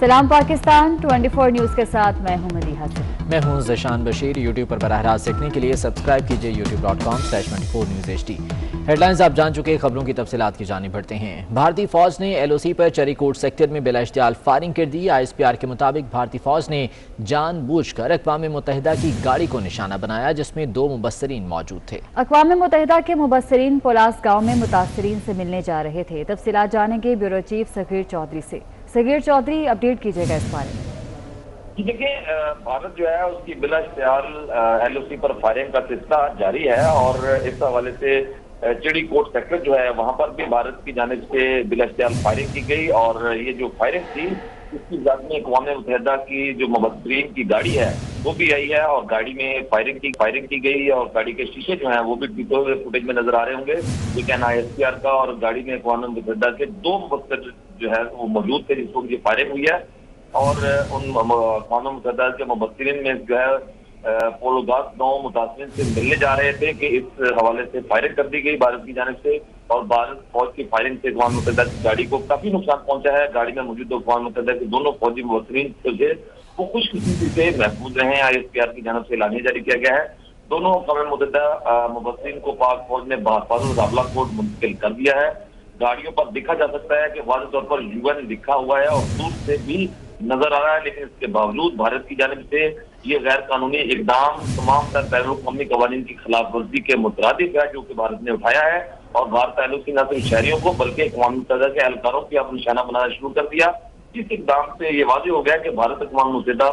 सलाम पाकिस्तान 24 न्यूज़ के साथ मैं हूं मदीहा से। मैं हूं ज़शान बशीर। यूट्यूब पर बराह रास्त देखने के लिए सब्सक्राइब कीजिए youtube.com/24newsHD। हेडलाइंस आप जान चुके, खबरों की तफसीलात की जानिब बढ़ते हैं। भारतीय फौज ने LOC पर चरीकोट सेक्टर में बिलाइश्तियाल फायरिंग कर दी। ISPR के मुताबिक भारतीय फौज ने जानबूझकर अक़वाम मुत्तहिदा की गाड़ी को निशाना बनाया, जिसमें 2 मुबस्सिरीन मौजूद थे। अक़वाम मुत्तहिदा के मुबस्सिरीन पोलास गाँव में मुतासरीन से मिलने जा रहे थे। तफसीलात जानेंगे ब्यूरो चीफ सगीर चौधरी से। सगीर चौधरी, अपडेट कीजिएगा इस बारे में। देखिए, भारत जो है उसकी बिला इख्तियार LOC पर फायरिंग का सिलसिला जारी है और इस हवाले से चिड़ीकोट सेक्टर जो है वहां पर भी भारत की जानिब से बिला इख्तियार फायरिंग की गई और ये जो फायरिंग थी इसकी जात में अक़वाम मुत्तहिदा की जो मुबस्सिरीन की गाड़ी है वो भी आई है और गाड़ी में फायरिंग की गई और गाड़ी के शीशे जो है वो भी टूटे हुए फुटेज में नजर आ रहे होंगे। ये कहना ISPR का और गाड़ी में अक़वाम मुत्तहिदा के 2 मुबस्सिर जो है वो मौजूद थे जिसको ये फायरिंग हुई है और उन अक़वाम मुत्तहिदा के मुबस्सिरीन में जो है पोलोगास गाँव मुतासरीन से मिलने जा रहे थे कि इस हवाले से फायरिंग कर दी गई भारत की जानिब से और भारत फौज की फायरिंग से अक़वाम मुत्तहिदा की गाड़ी को काफी नुकसान पहुंचा है। गाड़ी में मौजूद अक़वाम मुत्तहिदा के दोनों फौजी मुबस्सिरीन जो थे वो खुशकिस्मती से महफूज रहे हैं। ISPR की जानिब से एलानिया जारी किया गया है। दोनों अक़वाम मुत्तहिदा मुबस्सिरीन को पाक फौज ने बहफाजुल राबला कोर्ट मुंतकिल कर दिया है। गाड़ियों पर देखा जा सकता है कि वाज़ेह तौर पर UN लिखा हुआ है और दूर से भी नजर आ रहा है, लेकिन इसके बावजूद भारत की जानिब से ये गैर कानूनी इकदाम तमाम तर बैनुल अक़वामी कवानीन की खिलाफ वर्जी के मुतरादिफ है जो कि भारत ने उठाया है और भारत LOC न सिर्फ शहरियों को बल्कि अक़वाम मुत्तहिदा के एहलकारों की अब निशाना बनाना शुरू कर दिया। इस इकदाम से ये वाज़ेह हो गया कि भारत अक़वाम मुत्तहिदा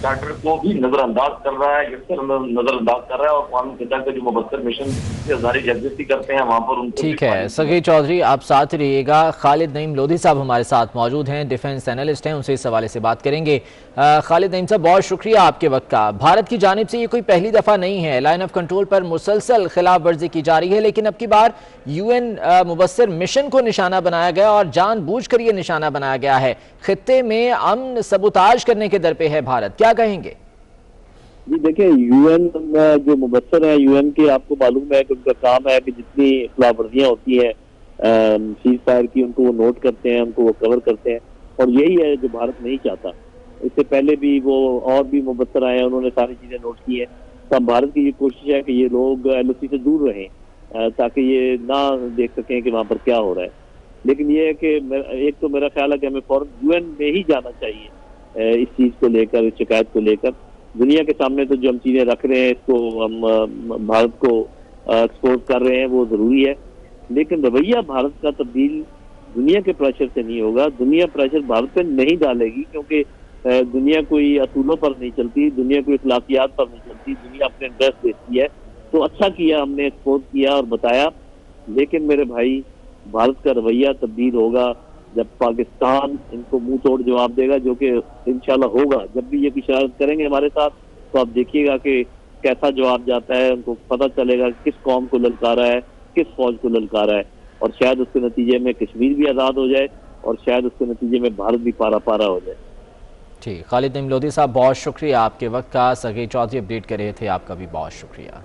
चार्टर को भी नजरअंदाज कर रहा है, नजरअंदाज कर रहा है और अक़वाम मुत्तहिदा के जो मुबस्सिर मिशन से जारी जज्बती करते हैं वहां पर उनको। ठीक है सगीर चौधरी, आप साथ रहिएगा। खालिद नईम लोधी साहब हमारे साथ मौजूद हैं, डिफेंस एनालिस्ट हैं, उनसे इस हवाले से बात करेंगे। खालिद नईम साहब, बहुत शुक्रिया आपके वक्त का। भारत की जानिब से ये कोई पहली दफा नहीं है, लाइन ऑफ कंट्रोल पर मुसलसल खिलाफ वर्जी की जा रही है, लेकिन अब की बार UN मुबस्सिर मिशन को निशाना बनाया गया और जानबूझकर ये निशाना बनाया गया है। खित्ते में अमन सबूताज करने के दर पे है भारत, क्या कहेंगे? जी देखिए, UN जो मुबस्सिर है UN के, आपको मालूम है कि उनका काम है कि जितनी खिलाफवर्जियाँ होती हैं सीज फायर की, उनको वो नोट करते हैं, उनको वो कवर करते हैं और यही है जो भारत नहीं चाहता। इससे पहले भी वो और भी मुबस्सिर आए हैं, उन्होंने सारी चीजें नोट की हैं। तो अब भारत की ये कोशिश है कि ये लोग LOC से दूर रहें ताकि ये ना देख सकें कि वहाँ पर क्या हो रहा है। लेकिन ये है कि एक तो मेरा ख्याल है कि हमें फौरन UN में ही जाना चाहिए इस चीज को लेकर, इस शिकायत को लेकर। दुनिया के सामने तो जो हम चीजें रख रहे हैं, इसको हम भारत को एक्सपोज कर रहे हैं, वो जरूरी है, लेकिन रवैया भारत का तब्दील दुनिया के प्रेशर से नहीं होगा। दुनिया प्रेशर भारत पे नहीं डालेगी क्योंकि दुनिया कोई असूलों पर नहीं चलती, दुनिया कोई अखलाकियात पर नहीं चलती, दुनिया अपने इंटरेस्ट देखती है। तो अच्छा किया हमने एक्सपोज किया और बताया, लेकिन मेरे भाई भारत का रवैया तब्दील होगा जब पाकिस्तान इनको मुंह तोड़ जवाब देगा, जो कि इंशाल्लाह होगा। जब भी ये की शरारत करेंगे हमारे साथ तो आप देखिएगा कि कैसा जवाब जाता है, उनको पता चलेगा किस कौम को ललकारा है, किस फौज को ललकारा है और शायद उसके नतीजे में कश्मीर भी आज़ाद हो जाए और शायद उसके नतीजे में भारत भी पारा पारा हो जाए। ठीक, खालिद नईम लोधी साहब बहुत शुक्रिया आपके वक्त का। सगीर चौधरी अपडेट कर रहे थे, आपका भी बहुत शुक्रिया।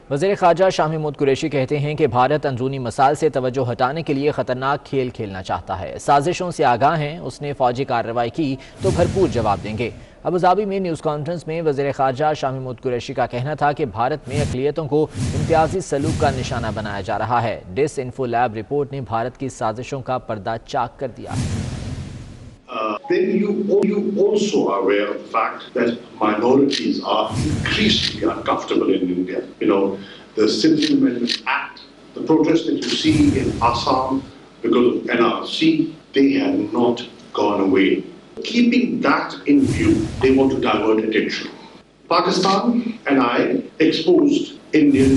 वज़ीर ख़ारजा शाह महमूद कुरैशी कहते हैं कि भारत अंदरूनी मसाइल से तवज्जो हटाने के लिए ख़तरनाक खेल खेलना चाहता है, साजिशों से आगाह हैं, उसने फ़ौजी कार्रवाई की तो भरपूर जवाब देंगे। अबू धाबी में न्यूज़ कॉन्फ्रेंस में वज़ीर ख़ारजा शाह महमूद कुरैशी का कहना था कि भारत में अक़लियतों को इम्तियाजी सलूक का निशाना बनाया जा रहा है। डिसइन्फो लैब रिपोर्ट ने भारत की साजिशों का पर्दा चाक कर दिया है। Then you also are aware of the fact that minorities are increasingly uncomfortable in India. You know, the Citizen Amendment Act, the protests that you see in Assam because of NRC, they have not gone away. Keeping that in view, they want to divert attention. Pakistan and I exposed Indian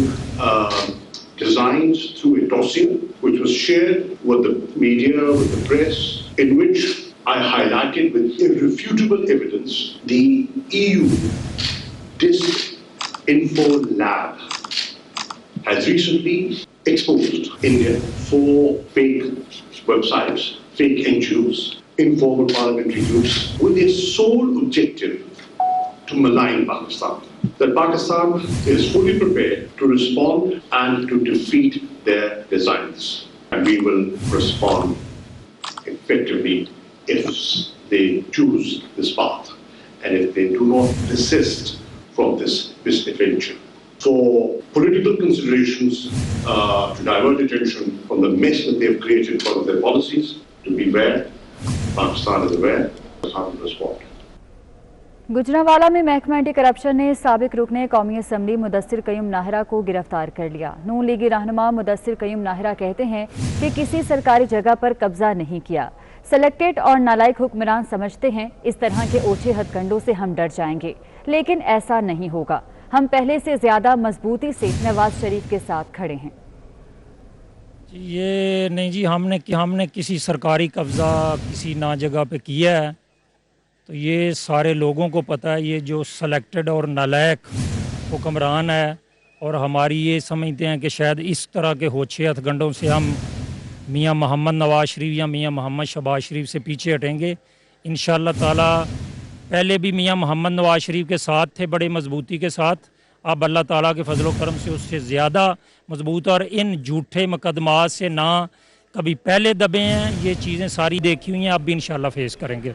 designs through a dossier which was shared with the media, with the press, in which I highlighted with irrefutable evidence the EU Disinfo Lab has recently exposed India for fake websites, fake NGOs, informal parliamentary groups with a sole objective to malign Pakistan. That Pakistan is fully prepared to respond and to defeat their designs. And we will respond effectively if they choose this path and if they do not desist from this misadventure. For political considerations to divert attention from the mess that they have created because of their policies, to be aware, Pakistan is aware, how to respond. Gujranwala में महकमा anti corruption ने साबिक रुकने कौमी assembly Mudassir Qayyum Nahra को गिरफ्तार कर लिया। नून लीगी रहनुमा मुदस्सिर कयूम नाहरा कहते हैं कि किसी सरकारी जगह पर कब्जा नहीं किया। सेलेक्टेड और नालायक हुक्मरान समझते हैं इस तरह के ओछे हथकंडों से हम डर जाएंगे, लेकिन ऐसा नहीं होगा। हम पहले से ज्यादा मजबूती से नवाज शरीफ के साथ खड़े हैं। ये नहीं जी, हमने किसी सरकारी कब्जा किसी ना जगह पे किया है, तो ये सारे लोगों को पता है। ये जो सेलेक्टेड और नालायक हुक्मरान है और हमारी ये समझते हैं कि शायद इस तरह के होछे हथकंडों से हम मियां मोहम्मद नवाज शरीफ या मियां मोहम्मद शहबाज शरीफ से पीछे हटेंगे इंशाअल्लाह ताला। पहले भी मियां मोहम्मद नवाज शरीफ के साथ थे बड़े मजबूती के साथ, अब अल्लाह ताला के फजलो करम से उससे ज़्यादा मजबूत, और इन झूठे मुकदमात से ना कभी पहले दबे हैं। ये चीज़ें सारी देखी हुई हैं, अब भी इंशाअल्लाह फेस करेंगे।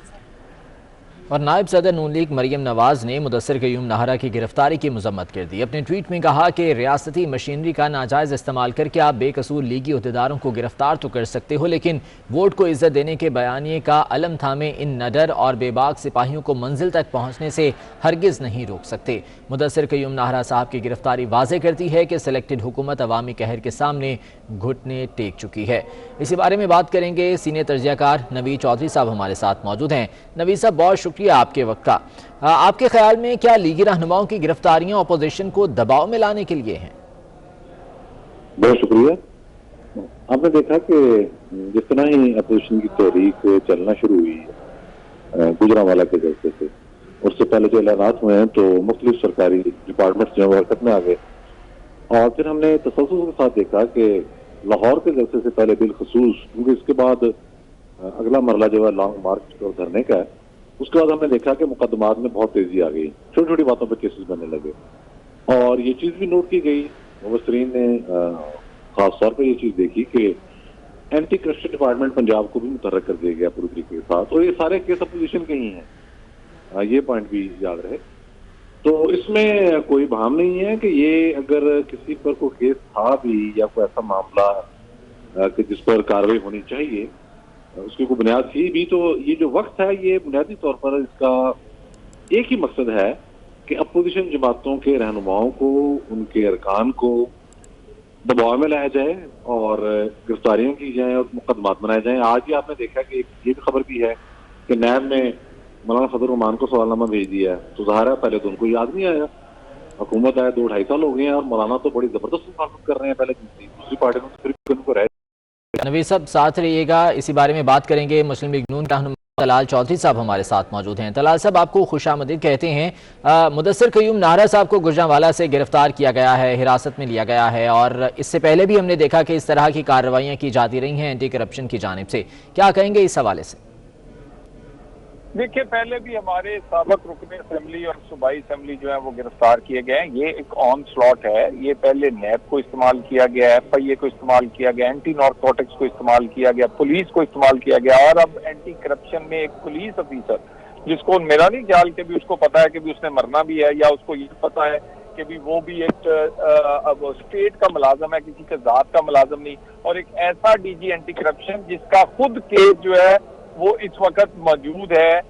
और नायब सदर नून लीग मरियम नवाज ने मुदस्सिर कयूम नाहरा की गिरफ्तारी की मजम्मत कर दी। अपने ट्वीट में कहा कि रियासती मशीनरी का नाजायज़ इस्तेमाल करके आप बेकसूर लीगी अहदेदारों को गिरफ्तार तो कर सकते हो, लेकिन वोट को इज्जत देने के बयानिए का अलम थामे इन नडर और बेबाक सिपाहियों को मंजिल तक पहुँचने से हरगिज़ नहीं रोक सकते। मुदस्सिर कयूम नाहरा साहब की गिरफ्तारी वाज़े करती है कि सेलेक्टेड हुकूमत अवामी कहर के सामने घुटने टेक चुकी है। इसी बारे में बात करेंगे सीनियर तर्जियाकार नवीद चौधरी साहब हमारे साथ मौजूद हैं। नवीद साहब, बहुत शुक्रिया आपके वक्त का। आपके ख्याल में क्या लीगी रहनुमाओं की गिरफ्तारियां अपोजिशन को दबाव में लाने के लिए हैं? बहुत शुक्रिया। आपने देखा कि जिस तरह ही अपोजिशन की तहरीक चलना शुरू हुई गुजरांवाला के जलसे से, उससे पहले जो ऐलानात हुए हैं तो मुख्तलिफ सरकारी डिपार्टमेंट्स जो हरकत में आ गए, और फिर हमने तसल्सल के साथ देखा कि लाहौर के जलसे से पहले बिलखसूस, क्योंकि इसके बाद अगला मरला जो है लॉन्ग मार्च और धरने का है, उसके बाद हमने देखा कि मुकदमात में बहुत तेजी आ गई, छोटी छोटी बातों पर केसेस बनने लगे। और ये चीज भी नोट की गई, मुबस्सिरीन ने खास तौर पर ये चीज देखी कि एंटी करप्शन डिपार्टमेंट पंजाब को भी मुतहर्रिक कर दिया गया पूरी तरीके के साथ, और ये सारे केस अपोजिशन के ही हैं, ये पॉइंट भी याद रहे। तो इसमें कोई भाम नहीं है कि ये अगर किसी पर कोई केस था भी या कोई ऐसा मामला कि जिस पर कार्रवाई होनी चाहिए, उसकी कोई बुनियाद थी भी, तो ये जो वक्त है ये बुनियादी तौर पर इसका एक ही मकसद है कि अपोजिशन जमातों के रहनुमाओं को, उनके अरकान को दबाव में लाया जाए और गिरफ्तारियां की जाएं और मुकदमात बनाए जाएं। आज ही आपने देखा कि ये भी खबर भी है कि नैब ने मौलाना फजल रहमान को सवालनामा भेज दिया है, तो ज़ाहिर है पहले तो उनको याद नहीं आया। हुकूमत आए 2-2.5 साल हो गए हैं और मौलाना तो बड़ी जबरदस्त मुखालफत कर रहे हैं, पहले दूसरी पार्टी में फिर उनको रह। नवीद साहब साथ रहिएगा, इसी बारे में बात करेंगे। मुस्लिम लीग नून रहनुमा तलाल चौधरी साहब हमारे साथ मौजूद हैं। तलाल साहब, आपको खुशामदीद कहते हैं। मुदस्सिर कयूम नाहरा साहब को गुजरांवाला से गिरफ्तार किया गया है, हिरासत में लिया गया है, और इससे पहले भी हमने देखा कि इस तरह की कार्रवाइयां की जाती रही हैं एंटी करप्शन की जानिब से। क्या कहेंगे इस हवाले से? देखिए, पहले भी हमारे साबिक रुकने असेंबली और सूबाई असेंबली जो है वो गिरफ्तार किए गए हैं। ये एक ऑन स्लॉट है। ये पहले नैब को इस्तेमाल किया गया, FIA को इस्तेमाल किया गया, एंटी नारकोटिक्स को इस्तेमाल किया गया, पुलिस को इस्तेमाल किया गया, और अब एंटी करप्शन में एक पुलिस ऑफिसर जिसको मेरा नहीं ख्याल कि भी उसको पता है कि भी उसने मरना भी है, या उसको ये पता है कि भी वो भी एक अब स्टेट का मुलाजम है, किसी के जात का मुलाजम नहीं, और एक ऐसा DG एंटी करप्शन जिसका खुद केस जो है वो इस वक्त मौजूद है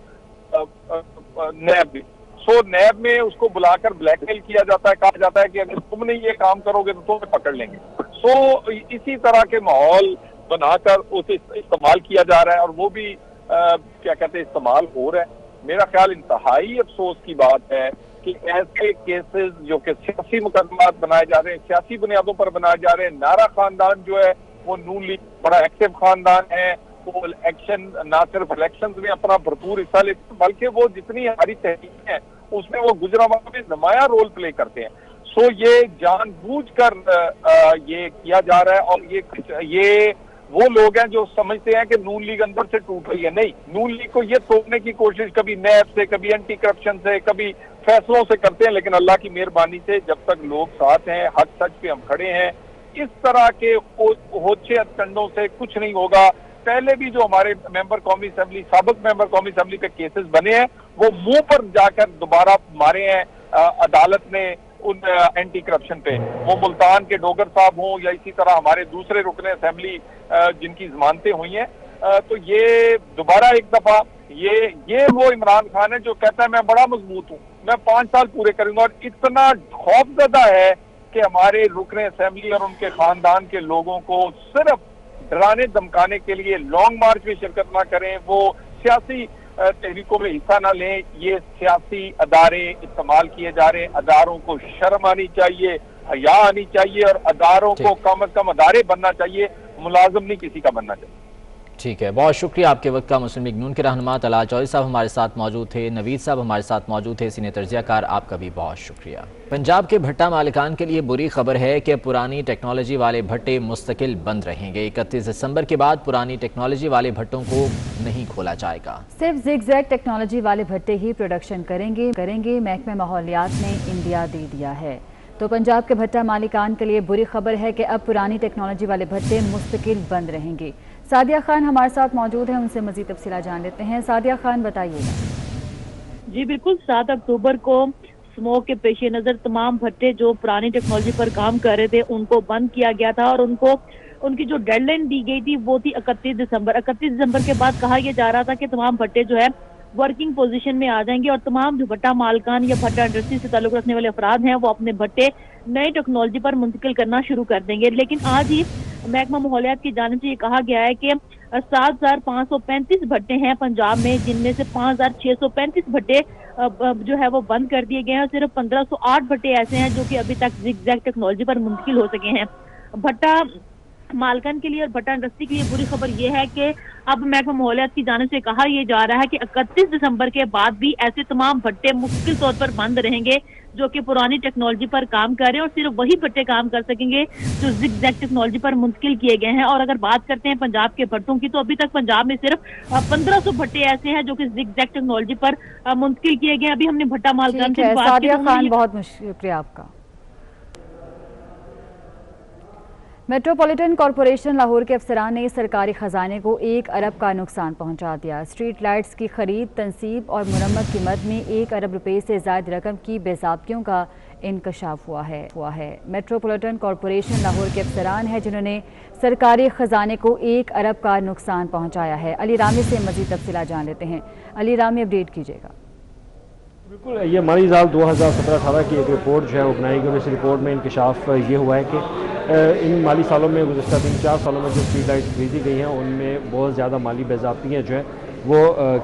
नैब में। सो नैब में उसको बुलाकर ब्लैकमेल किया जाता है, कहा जाता है कि अगर तुम नहीं ये काम करोगे तो तुम्हें पकड़ लेंगे। सो इसी तरह के माहौल बनाकर उसे इस्तेमाल किया जा रहा है, और वो भी क्या कहते हैं इस्तेमाल हो रहा है। मेरा ख्याल इंतहाई अफसोस की बात है कि ऐसे केसेस जो कि सियासी मुकदमात बनाए जा रहे हैं, सियासी बुनियादों पर बनाए जा रहे हैं। नारा खानदान जो है वो नून लीग बड़ा एक्टिव खानदान है, वो एक्शन ना सिर्फ इलेक्शंस में अपना भरपूर हिस्सा लेते हैं, बल्कि वो जितनी हमारी तहरीक है उसमें वो गुजरांवाला में नुमाया रोल प्ले करते हैं। सो ये जानबूझकर ये किया जा रहा है, और ये वो लोग हैं जो समझते हैं कि नून लीग अंदर से टूट रही है। नहीं, नून लीग को ये तोड़ने की कोशिश कभी नैब से, कभी एंटी करप्शन से, कभी फैसलों से करते हैं, लेकिन अल्लाह की मेहरबानी से जब तक लोग साथ हैं, हक सच पे हम खड़े हैं, इस तरह के होछे हथकंडों से कुछ नहीं होगा। पहले भी जो हमारे मेंबर कौमी असेंबली, साबिक मेंबर कौमी असेंबली पे केसेस बने हैं, वो मुंह पर जाकर दोबारा मारे हैं अदालत ने उन एंटी करप्शन पे। वो मुल्तान के डोगर साहब हों या इसी तरह हमारे दूसरे रुकने असेंबली जिनकी जमानतें हुई हैं, तो ये दोबारा एक दफा ये वो इमरान खान है जो कहता है मैं बड़ा मजबूत हूँ, मैं 5 साल पूरे करूंगा, और इतना खौफजदा है कि हमारे रुकने असेंबली और उनके खानदान के लोगों को सिर्फ डराने धमकाने के लिए लॉन्ग मार्च में शिरकत ना करें, वो सियासी तहरीकों में हिस्सा ना लें। ये सियासी अदारे इस्तेमाल किए जा रहे हैं, अदारों को शर्म आनी चाहिए, हया आनी चाहिए, और अदारों को कम से कम अदारे बनना चाहिए, मुलाजिम नहीं किसी का बनना चाहिए। ठीक है, बहुत शुक्रिया आपके वक्त का। मुस्लिम लीग नून के रहनुमा तलाल चौधरी साहब हमारे साथ मौजूद थे, नवीद साहब हमारे साथ मौजूद थे, सीनियर तर्जियाकार, आपका भी बहुत शुक्रिया। पंजाब के भट्टा मालिकान के लिए बुरी खबर है कि पुरानी टेक्नोलॉजी वाले भट्टे मुस्तकिल बंद रहेंगे। 31 दिसंबर के बाद पुरानी टेक्नोलॉजी वाले भट्टों को नहीं खोला जाएगा। सिर्फ जिगजैग टेक्नोलॉजी वाले भट्टे ही प्रोडक्शन करेंगे। महकमे माहौलियात ने इंडिया दे दिया है। तो पंजाब के भट्टा मालिकान के लिए बुरी खबर है कि अब पुरानी टेक्नोलॉजी वाले भट्टे मुस्तकिल बंद रहेंगे। सादिया खान हमारे साथ मौजूद है, उनसे मजीद तफसीला जान लेते हैं। सादिया खान बताइएगा। जी बिल्कुल, 7 अक्टूबर को स्मोक के पेश नज़र तमाम भट्टे जो पुरानी टेक्नोलॉजी पर काम कर रहे थे उनको बंद किया गया था, और उनकी जो डेडलाइन दी गई थी वो थी 31 दिसंबर। 31 दिसंबर के बाद कहा यह जा रहा था कि तमाम भट्टे जो है वर्किंग पोजीशन में आ जाएंगे, और तमाम जो भट्टा मालकान या भट्टा इंडस्ट्री से ताल्लुक रखने वाले अफराद हैं वो अपने भट्टे नई टेक्नोलॉजी पर मुंतकिल करना शुरू कर देंगे। लेकिन आज ही महकमा माहौलियात की जानिब से ये कहा गया है कि 7,535 भट्टे हैं पंजाब में, जिनमें से 5,635 भट्टे जो है वो बंद कर दिए गए हैं, और सिर्फ 1,508 भट्टे ऐसे हैं जो कि अभी तक जिगजैग टेक्नोलॉजी पर मुंतकिल हो सके हैं। भट्टा मालकान के लिए और भट्टा इंडस्ट्री के लिए बुरी खबर यह है कि अब महकमा माहौलियात की जानिब से कहा यह जा रहा है कि 31 दिसंबर के बाद भी ऐसे तमाम भट्टे मुश्किल तौर पर बंद रहेंगे जो कि पुरानी टेक्नोलॉजी पर काम कर रहे हैं, और सिर्फ वही भट्टे काम कर सकेंगे जो जिगजैग टेक्नोलॉजी पर मुंतकिल किए गए हैं। और अगर बात करते हैं पंजाब के भट्टों की, तो अभी तक पंजाब में सिर्फ 1500 भट्टे ऐसे हैं जो कि जिगजैग टेक्नोलॉजी पर मुंतकिल किए गए हैं। अभी हमने भट्टा मालकान से बात की। बहुत शुक्रिया आपका। मेट्रोपॉलिटन कॉरपोरेशन लाहौर के अफसरान ने सरकारी खजाने को 1 अरब का नुकसान पहुंचा दिया। स्ट्रीट लाइट्स की खरीद, तनसीब और मुरम्मत की मद में 1 अरब रुपए से ज़ायद रकम की बेज़ाब्तियों का इंकशाफ हुआ है। मेट्रोपॉलिटन कॉरपोरेशन लाहौर के अफसरान हैं जिन्होंने सरकारी खजाने को 1 अरब का नुकसान पहुँचाया है। अली रामी से मज़ीद तफसीला जान लेते हैं। अली रामी, अपडेट कीजिएगा। बिल्कुल, ये माली साल 2017-18 की एक रिपोर्ट जो है वो बनाई गई, और इस रिपोर्ट में इंकशाफ ये हुआ है कि इन माली सालों में गुज़श्ता 3-4 सालों में जो स्ट्रीट लाइट्स खरीदी गई हैं उनमें बहुत ज़्यादा माली बेज़ाब्तियाँ जो हैं वो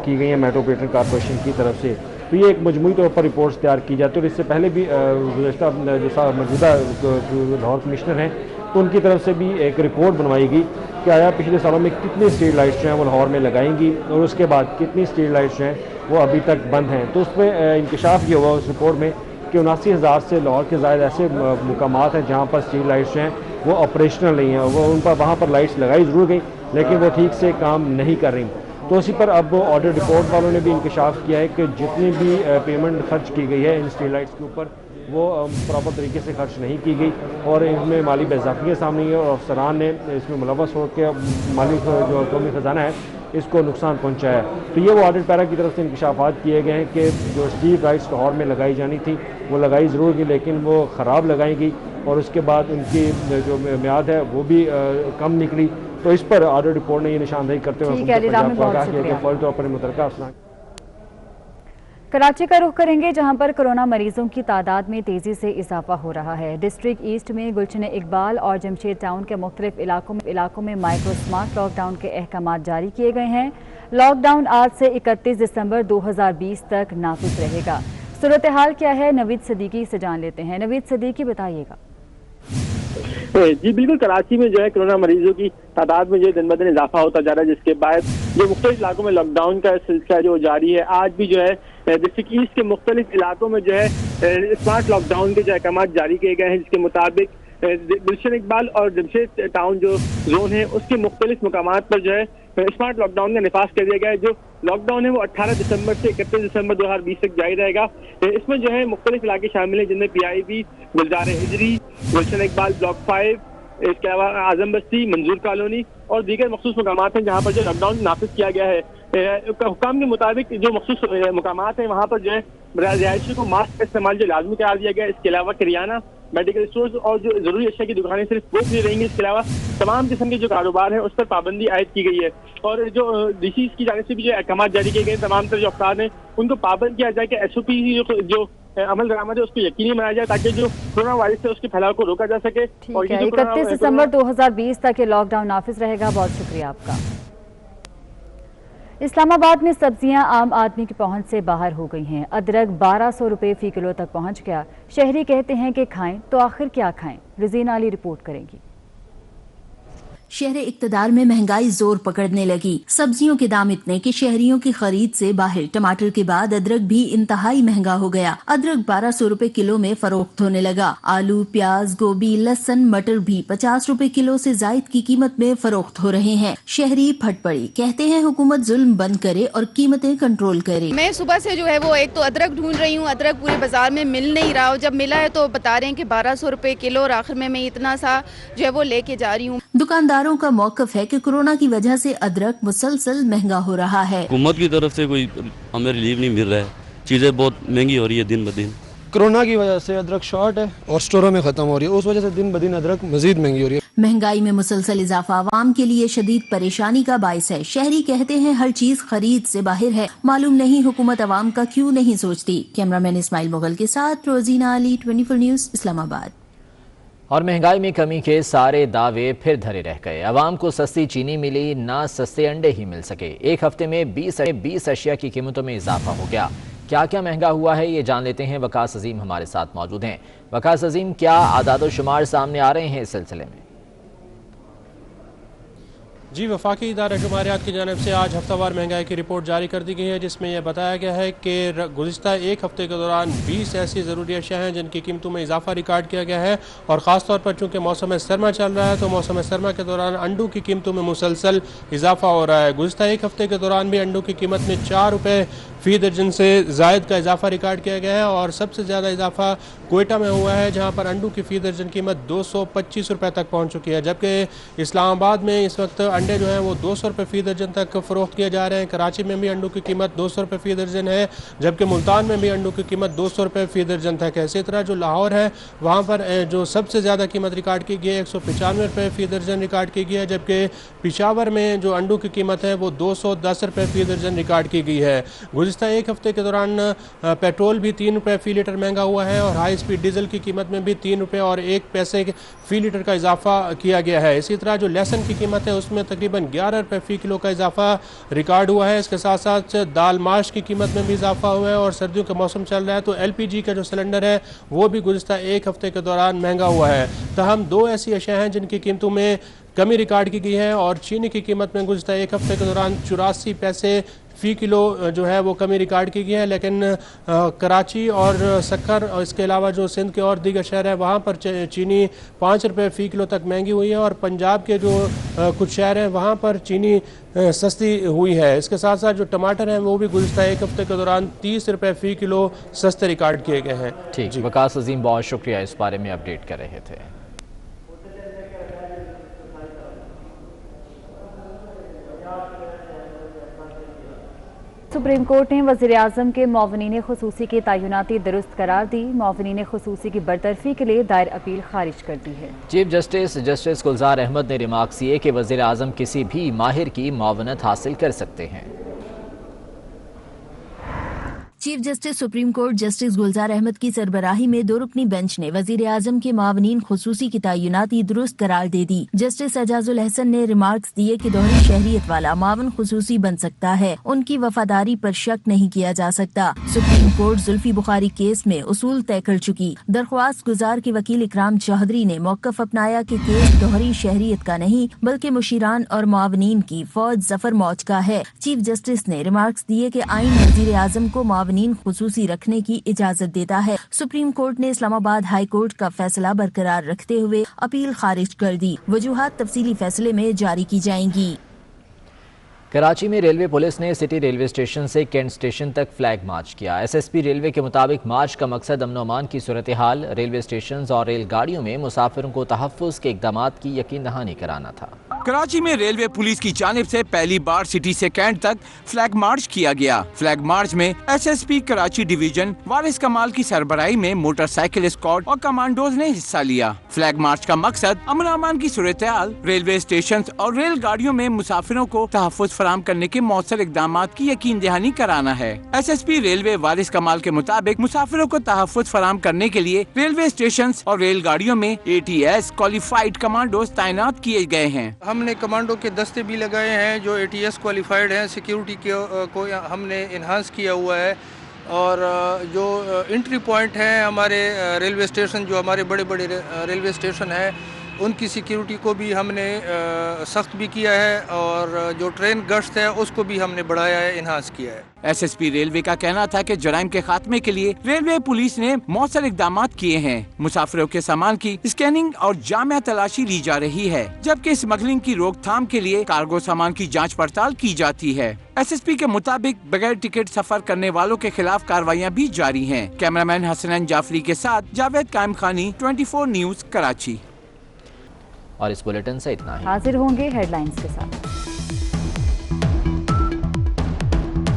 की गई हैं मेट्रोपॉलिटन कॉरपोरेशन की तरफ से। तो ये एक मजमूई तौर पर रिपोर्ट्स तैयार की जाती है, और इससे पहले भी गुज़श्ता जो मौजूदा लाहौर कमिश्नर हैं तो उनकी तरफ से भी एक रिपोर्ट बनवाई गई कि आया पिछले सालों में कितनी स्ट्रीट लाइट्स जो हैं वो लाहौर में लगाएंगी, और उसके बाद कितनी स्ट्रीट लाइट्स जो हैं वो अभी तक बंद हैं। तो उसमें इंकशाफ ये हुआ उस रिपोर्ट में कि 79,000 से लाहौर के ज़ायद ऐसे मुकामात हैं जहाँ पर स्ट्रीट लाइट्स हैं वो ऑपरेशनल नहीं हैं, वो उन पर वहाँ पर लाइट्स लगाई ज़रूर गई लेकिन वो ठीक से काम नहीं कर रही। तो उसी पर अब ऑडिट रिपोर्ट वालों ने भी इंकशाफ किया है कि जितनी भी पेमेंट खर्च की गई है इन स्ट्रीट लाइट्स के ऊपर वो प्रॉपर तरीके से खर्च नहीं की गई, और इनमें माली बेज़ाब्तियाँ सामने आई, और अफसरान ने इसमें मुलव्वस होकर माली जो कौमी ख़जाना है इसको नुकसान पहुंचाया। तो ये वो ऑडिट पैरा की तरफ से इंकशाफात किए गए हैं कि जो स्ट्रीट लाइट्स लाहौर में लगाई जानी थी वो लगाई ज़रूर गई, लेकिन वो ख़राब लगाई गई, और उसके बाद उनकी जो म्याद है वो भी कम निकली। तो इस पर ऑडिट रिपोर्ट ने ये निशानदेही करते हुए पंजाब को कहा कि फौरी तौर पर मुतलका अफसरान। कराची का रुख करेंगे, जहां पर कोरोना मरीजों की तादाद में तेजी से इजाफा हो रहा है। डिस्ट्रिक्ट ईस्ट में गुलशन इकबाल और जमशेद टाउन के मुख्तलिफ इलाकों में माइक्रो स्मार्ट लॉकडाउन के अहकाम जारी किए गए हैं। लॉकडाउन आज से 31 दिसंबर 2020 तक नाफिज रहेगा। सूरत हाल क्या है, नवीद सदीकी से जान लेते हैं। नवीद सदीकी, बताइएगा। जी बिल्कुल, कराची में जो है कोरोना मरीजों की तादाद में जो दिन ब दिन इजाफा होता जा रहा है, जिसके बाद जो मुख्तलिफ इलाकों में लॉकडाउन का सिलसिला जो जारी है। आज भी जो है डिस्ट्रिक्ट ईस्ट के मुख्तलिफ इलाकों में जो है स्मार्ट लॉकडाउन के जो अहकाम जारी किए गए हैं, जिसके मुताबिक गुलशन इकबाल और जमशेद टाउन जो जोन है उसके मुख्तलिफ मकामात पर जो है स्मार्ट लॉकडाउन का निफाज कर दिया गया है। जो लॉकडाउन है वो 18 दिसंबर से 31 दिसंबर 2020 तक जारी रहेगा। इसमें जो है मुख्तलिफ इलाके शामिल हैं, जिनमें PIB, गुलजार हिजरी, गुलशन इकबाल ब्लॉक 5, इसके अलावा आजम बस्ती, मंजूर कॉलोनी और दीगर मखसूस मुकामात हैं जहाँ पर जो लॉकडाउन नाफिज किया गया है। हुकाम के मुताबिक जो मखसूस मुकामात हैं वहाँ पर जो है रिहायशी को मास्क का इस्तेमाल जो लाजमी करार दिया गया है। इसके अलावा करियाना, मेडिकल स्टोर्स और जो जरूरी अशिया की दुकानें सिर्फ वो खुली रहेंगी। इसके अलावा तमाम किस्म के जो कारोबार है उस पर पाबंदी आयद की गई है और जो डीसी की जानिब से भी जो अहकाम जारी किए गए तमाम तरह जो अफराद हैं उनको पाबंद किया जाए कि SOP जो अमल दरामद है उसको यकीनी बनाया जाए ताकि जो कोरोना वायरस है उसके फैलाव को रोका जा सके। और 31 दिसंबर 2020 तक ये लॉकडाउन नाफिज रहेगा। बहुत शुक्रिया आपका। इस्लामाबाद में सब्जियां आम आदमी की पहुंच से बाहर हो गई हैं। अदरक 1200 रुपए फी किलो तक पहुंच गया। शहरी कहते हैं कि खाएं तो आखिर क्या खाएं। रजीना अली रिपोर्ट करेंगी। शहर इक्तदार में महंगाई जोर पकड़ने लगी। सब्जियों के दाम इतने कि शहरियों की खरीद से बाहर। टमाटर के बाद अदरक भी इंतहाई महंगा हो गया। अदरक 1200 रुपए किलो में फरोख्त होने लगा। आलू, प्याज, गोभी, लहसुन, मटर भी 50 रुपए किलो से जायद की कीमत में फरोख्त हो रहे हैं। शहरी फट पड़ी, कहते हैं हुकूमत जुल्म बंद करे और कीमतें कंट्रोल करे। मैं सुबह से जो है वो एक तो अदरक ढूंढ रही हूँ, अदरक पूरे बाजार में मिल नहीं रहा। जब मिला है तो बता रहे हैं कि 1200 रुपए किलो और आखिर में मैं इतना सा जो है वो लेके जा रही हूँ। दुकानदारों का मौकफ है कि कोरोना की वजह से अदरक मुसलसल महंगा हो रहा है। हुकूमत की तरफ से कोई हमें रिलीफ नहीं मिल रहा है, चीजें बहुत महंगी हो रही है दिन ब दिन। कोरोना की वजह से अदरक शॉर्ट है और स्टोरों में खत्म हो रही है, उस वजह से दिन ब दिन अदरक मजीद महंगी हो रही है। महंगाई में मुसलसल इजाफा आवाम के लिए शदीद परेशानी का बाइस है। शहरी कहते हैं हर चीज खरीद से बाहर है। मालूम नहीं हुकूमत आवाम का क्यों नहीं सोचती। कैमरामैन इस्माइल मुगल के साथ रोजीना अली, 24 न्यूज, इस्लामाबाद। और महंगाई में कमी के सारे दावे फिर धरे रह गए। अवाम को सस्ती चीनी मिली, ना सस्ते अंडे ही मिल सके। एक हफ्ते में 20 अशिया की कीमतों में इजाफा हो गया। क्या क्या महंगा हुआ है ये जान लेते हैं। वकास अजीम हमारे साथ मौजूद हैं। वकास अजीम, क्या आदाद शुमार सामने आ रहे हैं इस सिलसिले में? जी, वफाकी इदारा शुमारियात की जानिब से आज हफ्तावार महंगाई की रिपोर्ट जारी कर दी गई है, जिसमें यह बताया गया है कि गुज़िश्ता एक हफ्ते के दौरान 20 ऐसी ज़रूरी अशिया हैं जिनकी कीमतों में इजाफा रिकॉर्ड किया गया है। और ख़ास तौर पर चूँकि मौसम सरमा चल रहा है तो मौसम सरमा के दौरान अंडों की कीमतों में मुसलसल इजाफा हो रहा है। गुज़िश्ता एक हफ्ते के दौरान भी अंडों की कीमत में 4 रुपये फ़ी दर्जन से जायद का इजाफा रिकॉर्ड किया गया है और सबसे ज़्यादा इजाफा कोयटा में हुआ है, जहाँ पर अंडों की फ़ी दर्जन कीमत 225 रुपये तक पहुँच चुकी है। जबकि इस्लामाबाद में इस वक्त अंडे जो हैं वो 200 रुपये फ़ी दर्जन तक फ़रोख्त किए जा रहे हैं। कराची में भी अंडों की कीमत 200 रुपये फ़ी दर्जन है, जबकि मुल्तान में भी अंडों की कीमत 200 रुपये फ़ी दर्जन तक है। इसी तरह जो लाहौर है वहाँ पर जो सबसे ज़्यादा कीमत रिकॉर्ड की गई है 195 रुपये फ़ी दर्जन रिकॉर्ड की गई है, जबकि पिशावर में जो अंडों की कीमत है वो 210 रुपये फ़ी दर्जन रिकॉर्ड की गई है। गुज़िश्ता एक हफ्ते के दौरान पेट्रोल भी 3 रुपये फ़ी लीटर महंगा हुआ है और हाई स्पीड डीजल की कीमत में भी 3 रुपये और 1 पैसे फ़ी लीटर का इजाफा किया गया है। इसी तरह जो लहसुन की कीमत है उसमें तकरीबन 11 रुपये फ़ी किलो का इजाफा रिकॉर्ड हुआ है। इसके साथ साथ दाल माश की कीमत में भी इजाफा हुआ है और सर्दियों का मौसम चल रहा है तो LPG का जो सिलेंडर है वो भी गुज़िश्ता एक हफ्ते के दौरान महंगा हुआ है। तहम 2 ऐसी अशिया हैं जिनकी कीमतों में कमी रिकॉर्ड की गई है और चीनी की कीमत में गुज़िश्ता एक हफ्ते के दौरान 84 पैसे फ़ी किलो जो है वो कमी रिकॉर्ड की गई है। लेकिन कराची और सक्कर और इसके अलावा जो सिंध के और दीगर शहर है वहाँ पर चीनी 5 रुपये फ़ी किलो तक महंगी हुई है और पंजाब के जो कुछ शहर हैं वहाँ पर चीनी सस्ती हुई है। इसके साथ साथ जो टमाटर हैं वो भी गुज़िश्ता एक हफ्ते के दौरान 30 रुपये फ़ी किलो सस्ते रिकॉर्ड किए गए हैं। ठीक, वकास अजीम बहुत शुक्रिया, इस बारे में अपडेट कर रहे थे। सुप्रीम कोर्ट ने वज़ीर आज़म के मुआवनीन ख़ुसूसी की तैनाती दुरुस्त करार दी। मुआवनीन ख़ुसूसी की बरतरफी के लिए दायर अपील खारिज कर दी है। चीफ जस्टिस गुलजार अहमद ने रिमार्क्स किए कि वज़ीर आज़म किसी भी माहिर की मुआवनत हासिल कर सकते हैं। Chief justice supreme court justice Gulzar Ahmed की सरबराही में 2 रुकनी बेंच ने वजीर आजम के मावनीन खुसूसी की तैनाती दुरुस्त करार दे दी। जस्टिस एजाजुल हसन ने रिमार्क्स दिए कि दोहरी शहरियत वाला मावन खुसूसी बन सकता है, उनकी वफादारी पर शक नहीं किया जा सकता। Supreme court Zulfi Bukhari case में उसूल तय कर चुकी। दरख्वास्त गुजार के वकील इकराम चौधरी ने मौकफ अपनाया कि केस दोहरी शहरियत का नहीं बल्कि मुशीरान और मावनीन की फौज जफर मौज का है। चीफ जस्टिस ने रिमार्क्स दिए कि आइन वजीर आजम को मावनीन खुसूसी रखने की इजाजत देता है। सुप्रीम कोर्ट ने इस्लामाबाद हाई कोर्ट का फैसला बरकरार रखते हुए अपील खारिज कर दी। वजूहात तफसीली फैसले में जारी की जाएंगी। कराची में रेलवे पुलिस ने सिटी रेलवे स्टेशन से कैंट स्टेशन तक फ्लैग मार्च किया। एसएसपी रेलवे के मुताबिक मार्च का मकसद अमन अमान की सूरत हाल, रेलवे स्टेशन और रेलगाड़ियों में मुसाफिरों को तहफ़्फ़ुज़ के इक़दामात की यकीन दहानी कराना था। कराची में रेलवे पुलिस की जानिब से पहली बार सिटी से कैंट तक फ्लैग मार्च किया गया। फ्लैग मार्च में एसएसपी कराची डिवीजन वारिस कमाल की सरबराही में मोटरसाइकिल स्क्वाड और कमांडोज ने हिस्सा लिया। फ्लैग मार्च का मकसद अमन अमान की सूरत हाल, रेलवे स्टेशन और रेलगाड़ियों में मुसाफिरों को तहफ़्फ़ुज़ फराहम करने के मौसर इक़दामात की यकीन दहानी कराना है। एसएसपी रेलवे वारिस कमाल के मुताबिक मुसाफिरों को तहफ़्फ़ुज़ फराहम करने के लिए रेलवे स्टेशन और रेलगाड़ियों में ATS क्वालिफाइड कमांडोज तैनात किए गए हैं। हमने कमांडो के दस्ते भी लगाए हैं जो ATS क्वालिफाइड हैं। सिक्योरिटी को हमने इन्हांस किया हुआ है और जो एंट्री पॉइंट हैं हमारे रेलवे स्टेशन, जो हमारे बड़े बड़े रेलवे स्टेशन हैं, उनकी सिक्योरिटी को भी हमने सख्त भी किया है और जो ट्रेन गश्त है उसको भी हमने बढ़ाया है, इन्हांस किया है। एसएसपी रेलवे का कहना था कि जराइम के खात्मे के लिए रेलवे पुलिस ने मौसर इक़दामात किए हैं। मुसाफिरों के सामान की स्कैनिंग और जामिया तलाशी ली जा रही है, जबकि स्मगलिंग की रोकथाम के लिए कार्गो सामान की जांच पड़ताल की जाती है। एसएसपी के मुताबिक बगैर टिकट सफर करने वालों के खिलाफ कार्रवाइयाँ भी जारी हैं। कैमरामैन हसनैन जाफरी के साथ जावेद कायम खानी, 24 न्यूज़, कराची। और इस बुलेटिन से इतना ही। हाजिर होंगे हेडलाइंस के साथ।